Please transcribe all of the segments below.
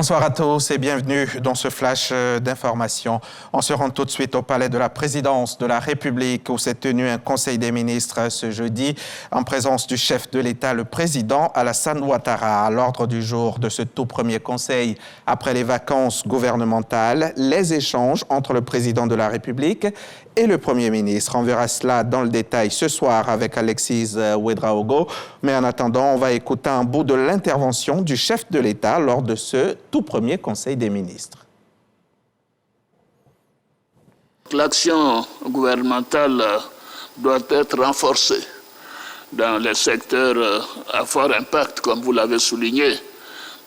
Bonsoir à tous et bienvenue dans ce flash d'information. On se rend tout de suite au palais de la présidence de la République où s'est tenu un conseil des ministres ce jeudi en présence du chef de l'État, le président Alassane Ouattara. À l'ordre du jour de ce tout premier conseil après les vacances gouvernementales, les échanges entre le président de la République et le Premier ministre. On verra cela dans le détail ce soir avec Alexis Ouedraogo. Mais en attendant, on va écouter un bout de l'intervention du chef de l'État lors de ce tout premier Conseil des ministres. L'action gouvernementale doit être renforcée dans les secteurs à fort impact, comme vous l'avez souligné,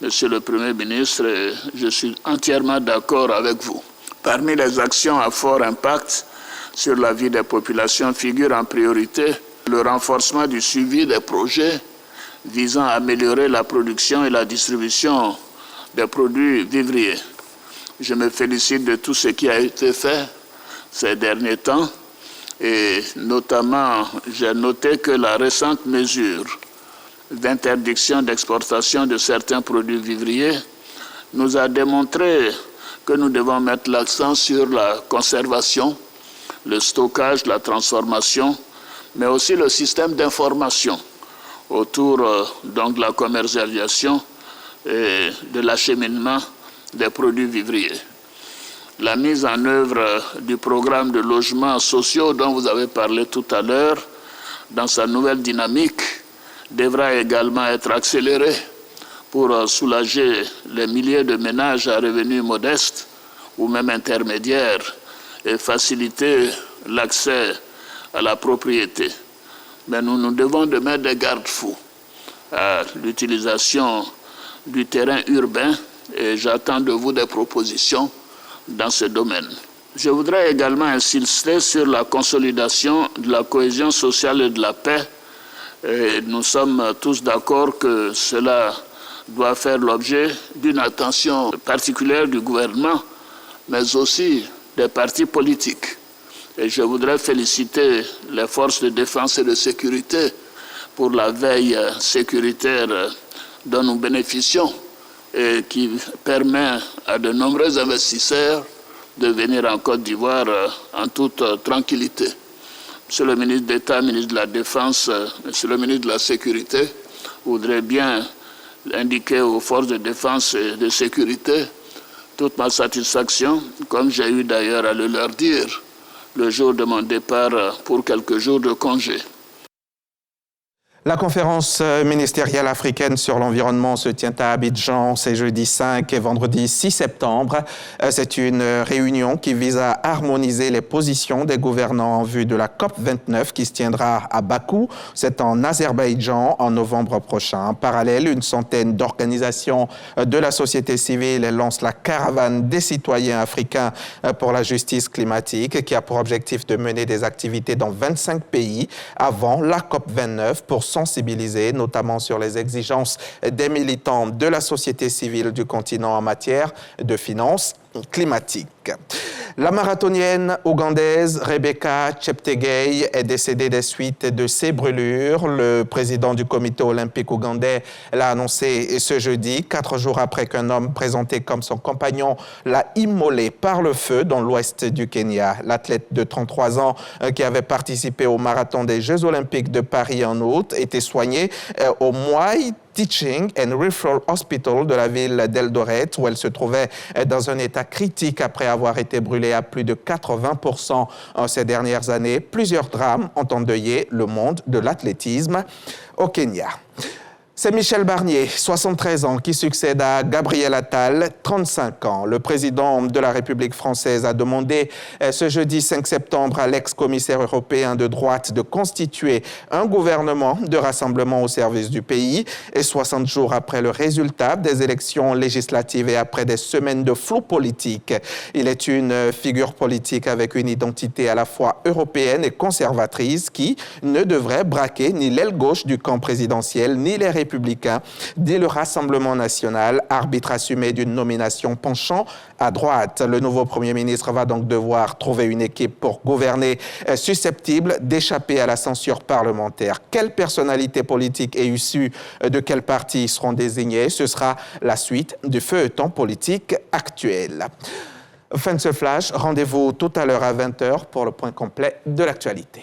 Monsieur le Premier ministre, et je suis entièrement d'accord avec vous. Parmi les actions à fort impact sur la vie des populations figure en priorité le renforcement du suivi des projets visant à améliorer la production et la distribution des produits vivriers. Je me félicite de tout ce qui a été fait ces derniers temps et notamment j'ai noté que la récente mesure d'interdiction d'exportation de certains produits vivriers nous a démontré que nous devons mettre l'accent sur la conservation, le stockage, la transformation, mais aussi le système d'information autour donc de la commercialisation et de l'acheminement des produits vivriers. La mise en œuvre du programme de logements sociaux dont vous avez parlé tout à l'heure, dans sa nouvelle dynamique, devra également être accélérée pour soulager les milliers de ménages à revenus modestes ou même intermédiaires et faciliter l'accès à la propriété. Mais nous devons de mettre des garde-fous à l'utilisation du terrain urbain et j'attends de vous des propositions dans ce domaine. Je voudrais également insister sur la consolidation de la cohésion sociale et de la paix. Et nous sommes tous d'accord que cela doit faire l'objet d'une attention particulière du gouvernement, mais aussi des partis politiques. Et je voudrais féliciter les forces de défense et de sécurité pour la veille sécuritaire dont nous bénéficions et qui permet à de nombreux investisseurs de venir en Côte d'Ivoire en toute tranquillité. Monsieur le ministre d'État, ministre de la Défense, Monsieur le ministre de la Sécurité, voudrais bien indiquer aux forces de défense et de sécurité toute ma satisfaction, comme j'ai eu d'ailleurs à le leur dire le jour de mon départ pour quelques jours de congé. La conférence ministérielle africaine sur l'environnement se tient à Abidjan, c'est jeudi 5 et vendredi 6 septembre. C'est une réunion qui vise à harmoniser les positions des gouvernants en vue de la COP29 qui se tiendra à Bakou. C'est en Azerbaïdjan en novembre prochain. En parallèle, une centaine d'organisations de la société civile lancent la caravane des citoyens africains pour la justice climatique qui a pour objectif de mener des activités dans 25 pays avant la COP29 pour sensibiliser, notamment sur les exigences des militants de la société civile du continent en matière de finances climatique. La marathonienne ougandaise Rebecca Cheptegei est décédée des suites de ses brûlures. Le président du comité olympique ougandais l'a annoncé ce jeudi, 4 jours après qu'un homme présenté comme son compagnon l'a immolé par le feu dans l'ouest du Kenya. L'athlète de 33 ans qui avait participé au marathon des Jeux olympiques de Paris en août était soigné au Moi Teaching and Referral Hospital de la ville d'Eldoret, où elle se trouvait dans un état critique après avoir été brûlée à plus de 80% ces dernières années. Plusieurs drames ont endeuillé le monde de l'athlétisme au Kenya. C'est Michel Barnier, 73 ans, qui succède à Gabriel Attal, 35 ans. Le président de la République française a demandé ce jeudi 5 septembre à l'ex-commissaire européen de droite de constituer un gouvernement de rassemblement au service du pays. Et 60 jours après le résultat des élections législatives et après des semaines de flou politique, il est une figure politique avec une identité à la fois européenne et conservatrice qui ne devrait braquer ni l'aile gauche du camp présidentiel, ni les républicains républicains, dit le Rassemblement national, arbitre assumé d'une nomination penchant à droite. Le nouveau Premier ministre va donc devoir trouver une équipe pour gouverner susceptible d'échapper à la censure parlementaire. Quelles personnalités politiques et issues de quel parti seront désignées? Ce sera la suite du feuilleton politique actuel. Fin de ce flash, rendez-vous tout à l'heure à 20h pour le point complet de l'actualité.